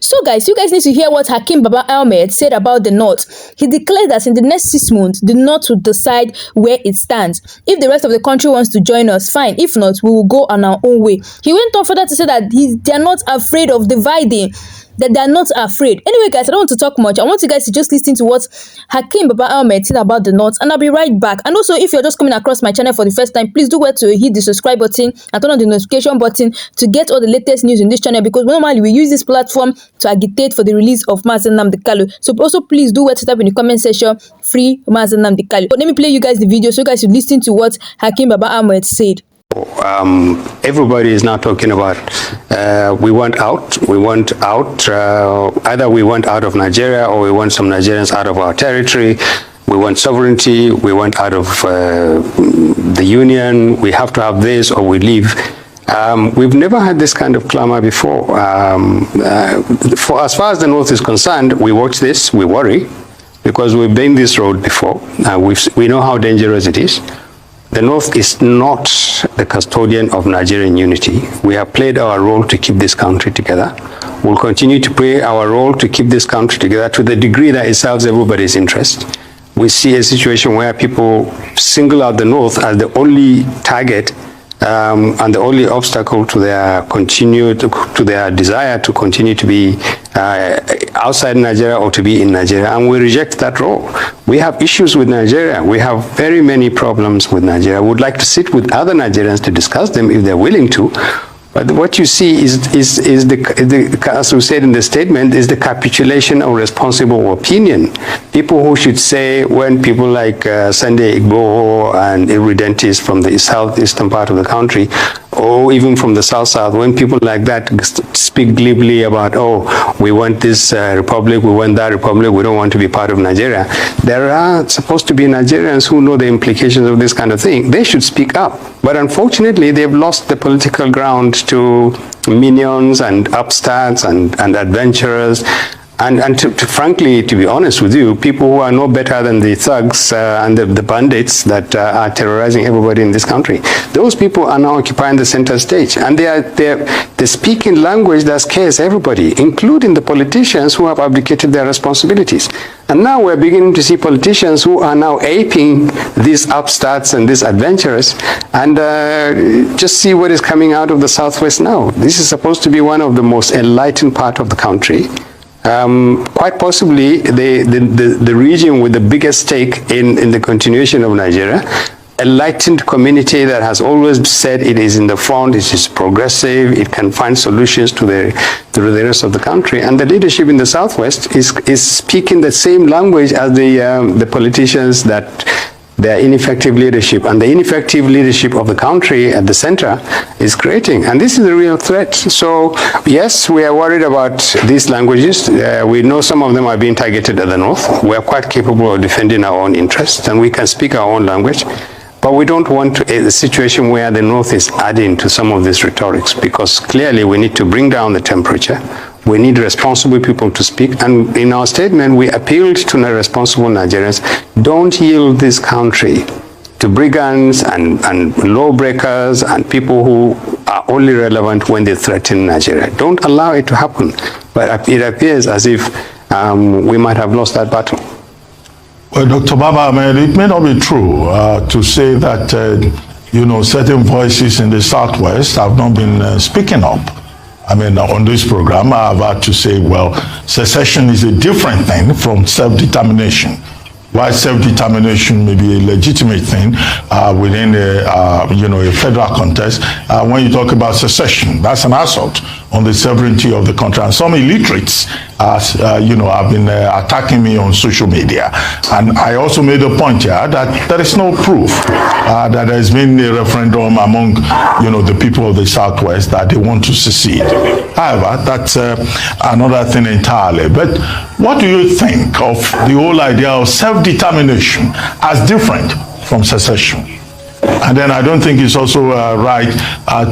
So guys, you guys need to hear what Hakim Baba Ahmed said about the North. He declared that in the next 6 months, the North will decide where it stands. If the rest of the country wants to join us, fine. If not, we will go on our own way. He went on further to say that they are not afraid of dividing, that they are not afraid. Anyway, guys, I don't want to talk much. I want you guys to just listen to what Hakim Baba Ahmed said about the North, and I'll be right back. And also, if you're just coming across my channel for the first time, please do well to hit the subscribe button and turn on the notification button to get all the latest news in this channel, because normally we use this platform to agitate for the release of Nnamdi Kanu. So also please do well to type in the comment section, free Nnamdi Kanu. But let me play you guys the video so you guys should listen to what Hakim Baba Ahmed said. Everybody is now talking about we want out, either we want out of Nigeria or we want some Nigerians out of our territory. We want sovereignty, we want out of the union, we have to have this or we leave. We've never had this kind of clamor before. For as far as the North is concerned, we watch this, we worry, because we've been this road before. We know how dangerous it is. The North is not the custodian of Nigerian unity. We have played our role to keep this country together. We'll continue to play our role to keep this country together to the degree that it serves everybody's interest. We see a situation where people single out the North as the only target and the only obstacle to their desire to continue to be outside Nigeria or to be in Nigeria, and we reject that role. We have issues with Nigeria. We have very many problems with Nigeria. We would like to sit with other Nigerians to discuss them if they're willing to. But what you see is as we said in the statement, is the capitulation of responsible opinion. People who should say, when people like Sunday Igboho and irredentists from the southeastern part of the country, or even from the south, when people like that speak glibly about, oh, we want this republic, we want that republic, we don't want to be part of Nigeria. There are supposed to be Nigerians who know the implications of this kind of thing. They should speak up. But unfortunately, they've lost the political ground to minions and upstarts and adventurers. And frankly, to be honest with you, people who are no better than the thugs and the bandits that are terrorizing everybody in this country. Those people are now occupying the center stage, and they're speaking language that scares everybody, including the politicians who have abdicated their responsibilities. And now we're beginning to see politicians who are now aping these upstarts and these adventurers, and just see what is coming out of the Southwest now. This is supposed to be one of the most enlightened part of the country. Quite possibly the region with the biggest stake in the continuation of Nigeria, a enlightened community that has always said it is in the front, it is progressive, it can find solutions to the rest of the country. And the leadership in the Southwest is speaking the same language as the politicians that their ineffective leadership and the ineffective leadership of the country at the center is creating. And this is a real threat. So yes, we are worried about these languages. We know some of them are being targeted at the North. We are quite capable of defending our own interests, and we can speak our own language. But we don't want a situation where the North is adding to some of these rhetorics, because clearly we need to bring down the temperature. We need responsible people to speak. And in our statement, we appealed to responsible Nigerians, don't yield this country to brigands and lawbreakers and people who are only relevant when they threaten Nigeria. Don't allow it to happen. But it appears as if we might have lost that battle. Well, Dr. Baba, it may not be true to say that, certain voices in the Southwest have not been speaking up. On this program, I've had to say, well, secession is a different thing from self-determination. While self-determination may be a legitimate thing within a federal context, when you talk about secession, that's an assault on the sovereignty of the country. And some illiterates, have been attacking me on social media. And I also made a point here that there is no proof that there has been a referendum among, the people of the Southwest that they want to secede. However, that's another thing entirely. But what do you think of the whole idea of self-determination as different from secession? And then I don't think it's also right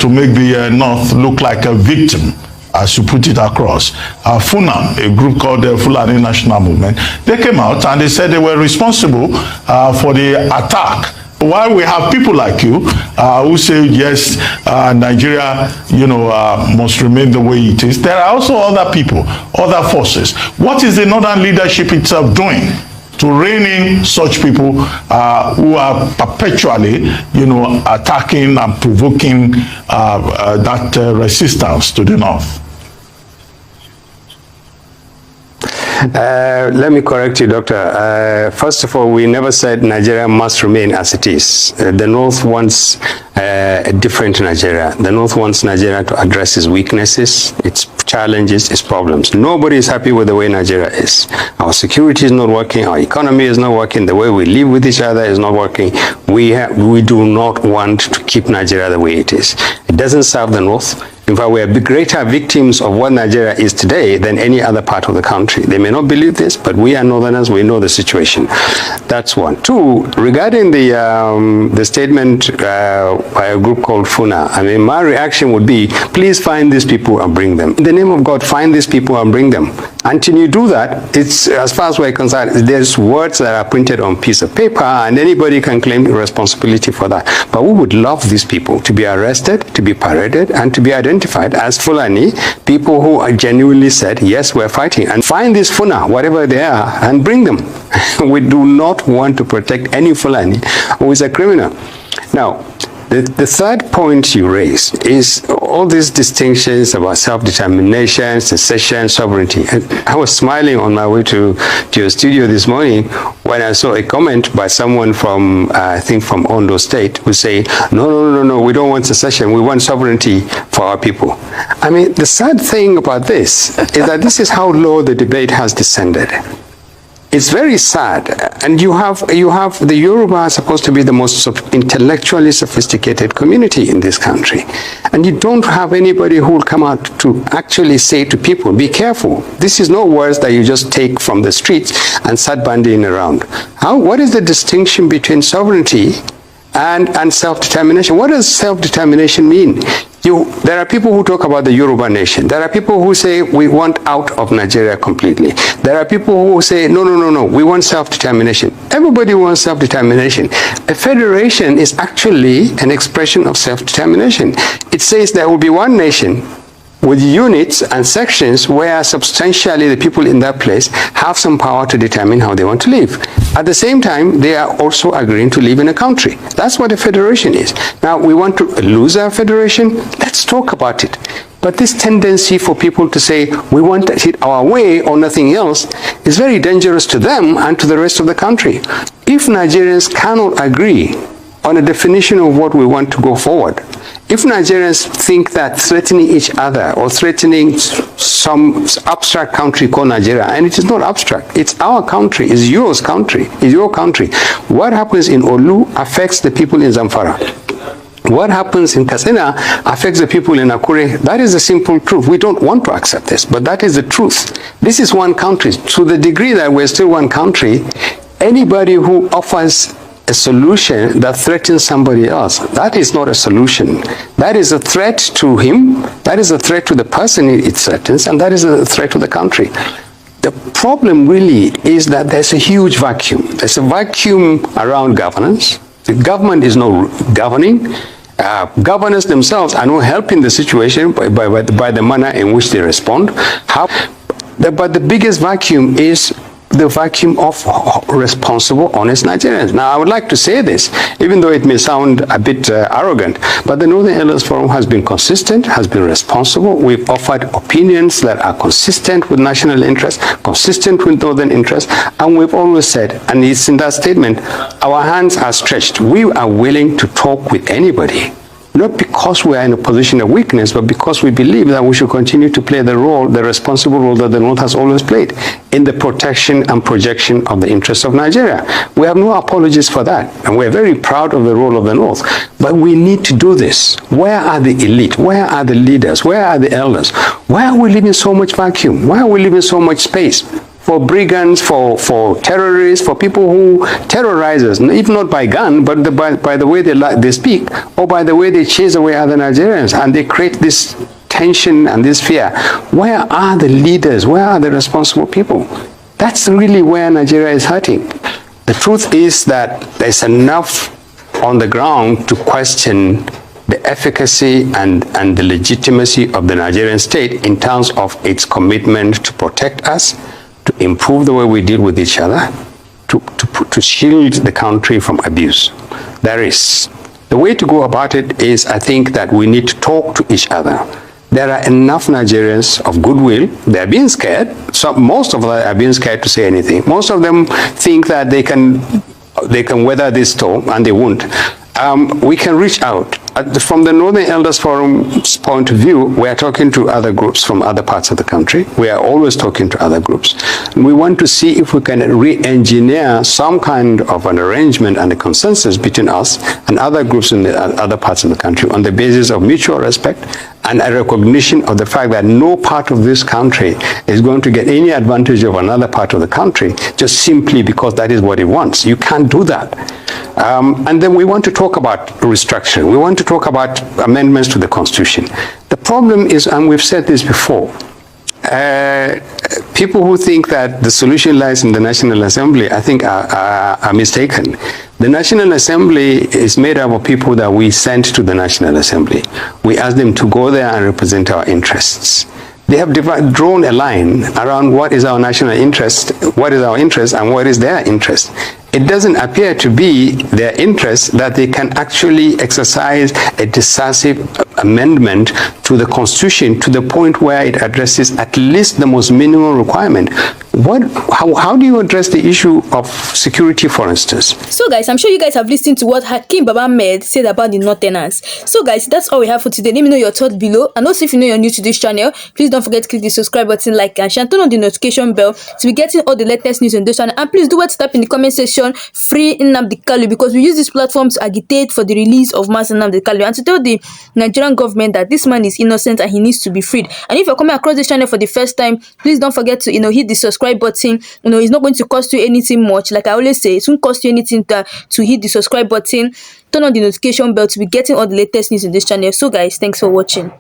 to make the North look like a victim, as you put it across. FUNAM, a group called the Fulani National Movement, they came out and they said they were responsible for the attack While we have people like you who say, yes, Nigeria, must remain the way it is, there are also other people, other forces. What is the Northern leadership itself doing to rein in such people who are perpetually, attacking and provoking that resistance to the North? Let me correct you, Doctor. First of all, we never said Nigeria must remain as it is. The North wants a different Nigeria. The North wants Nigeria to address its weaknesses, its challenges, its problems. Nobody is happy with the way Nigeria is. Our security is not working. Our economy is not working. The way we live with each other is not working. We do not want to keep Nigeria the way it is. It doesn't serve the North. In fact, we are greater victims of what Nigeria is today than any other part of the country. They may not believe this, but we are Northerners, we know the situation. That's one. Two, regarding the statement by a group called FUNA, I mean, my reaction would be, please find these people and bring them. In the name of God, find these people and bring them. Until you do that, it's, as far as we're concerned, there's words that are printed on a piece of paper, and anybody can claim responsibility for that. But we would love these people to be arrested, to be paraded, and to be identified as Fulani, people who are genuinely said, yes, we're fighting. And find this Funa, whatever they are, and bring them. We do not want to protect any Fulani who is a criminal. Now, the third point you raise is all these distinctions about self-determination, secession, sovereignty. And I was smiling on my way to your studio this morning when I saw a comment by someone from, I think from Ondo State, who say, no, we don't want secession, we want sovereignty for our people. I mean, the sad thing about this is that this is how low the debate has descended. It's very sad, and you have the Yoruba are supposed to be the most intellectually sophisticated community in this country, and you don't have anybody who will come out to actually say to people, be careful, this is no words that you just take from the streets and start bandying around. What is the distinction between sovereignty and self-determination? What does self-determination mean? There are people who talk about the Yoruba nation. There are people who say we want out of Nigeria completely. There are people who say, no, we want self-determination. Everybody wants self-determination. A federation is actually an expression of self-determination. It says there will be one nation with units and sections where substantially the people in that place have some power to determine how they want to live. At the same time, they are also agreeing to live in a country. That's what a federation is. Now, we want to lose our federation? Let's talk about it. But this tendency for people to say, we want it our way or nothing else, is very dangerous to them and to the rest of the country. If Nigerians cannot agree on a definition of what we want to go forward, if Nigerians think that threatening each other or threatening some abstract country called Nigeria, and it is not abstract, it's our country, it's yours country, it's your country. What happens in Olu affects the people in Zamfara. What happens in Katsina affects the people in Akure. That is the simple truth. We don't want to accept this, but that is the truth. This is one country. To the degree that we're still one country, anybody who offers a solution that threatens somebody else, that is not a solution. That is a threat to him, that is a threat to the person it threatens, and that is a threat to the country. The problem really is that there's a huge vacuum. There's a vacuum around governance. The government is not governing. Governors themselves are not helping the situation by the manner in which they respond. But the biggest vacuum is the vacuum of responsible, honest Nigerians. Now, I would like to say this, even though it may sound a bit arrogant, but the Northern Elders Forum has been consistent, has been responsible. We've offered opinions that are consistent with national interest, consistent with Northern interest, and we've always said, and it's in that statement, our hands are stretched. We are willing to talk with anybody. Not because we are in a position of weakness, but because we believe that we should continue to play the role, the responsible role that the North has always played in the protection and projection of the interests of Nigeria. We have no apologies for that, and we're very proud of the role of the North. But we need to do this. Where are the elite? Where are the leaders? Where are the elders? Why are we leaving so much vacuum? Why are we leaving so much space for brigands, for terrorists, for people who terrorize us, if not by gun, but by the way they speak, or by the way they chase away other Nigerians, and they create this tension and this fear. Where are the leaders? Where are the responsible people? That's really where Nigeria is hurting. The truth is that there's enough on the ground to question the efficacy and the legitimacy of the Nigerian state in terms of its commitment to protect us, to improve the way we deal with each other, to shield the country from abuse. The way to go about it is, I think, that we need to talk to each other. There are enough Nigerians of goodwill. They're being scared. Most of them are being scared to say anything. Most of them think that they can weather this storm, and they won't. We can reach out. From the Northern Elders Forum's point of view, we are talking to other groups from other parts of the country. We are always talking to other groups. We want to see if we can re-engineer some kind of an arrangement and a consensus between us and other groups in the other parts of the country on the basis of mutual respect and a recognition of the fact that no part of this country is going to get any advantage of another part of the country just simply because that is what it wants. You can't do that. And then we want to talk about restructuring. We want to talk about amendments to the Constitution. The problem is, and we've said this before, people who think that the solution lies in the National Assembly, I think are mistaken. The National Assembly is made up of people that we sent to the National Assembly. We ask them to go there and represent our interests. They have drawn a line around what is our national interest, what is our interest, and what is their interest. It doesn't appear to be their interest that they can actually exercise a decisive amendment to the Constitution to the point where it addresses at least the most minimal requirement. How do you address the issue of security, for instance? So guys, I'm sure you guys have listened to what Hakeem Baba Ahmed said about the Northerners. So guys, that's all we have for today. Let me know your thoughts below. And also, if you know you're new to this channel, please don't forget to click the subscribe button, like and share, and turn on the notification bell to be getting all the latest news on this channel. And please do what to type in the comment section, free Nnamdi Kanu, because we use this platform to agitate for the release of Master Nnamdi Kanu and to tell the Nigerian government that this man is innocent and he needs to be freed. And if you're coming across this channel for the first time, please don't forget to hit the subscribe button. It's not going to cost you anything much. Like I always say, it won't cost you anything to hit the subscribe button, turn on the notification bell to be getting all the latest news in this channel. So guys, thanks for watching.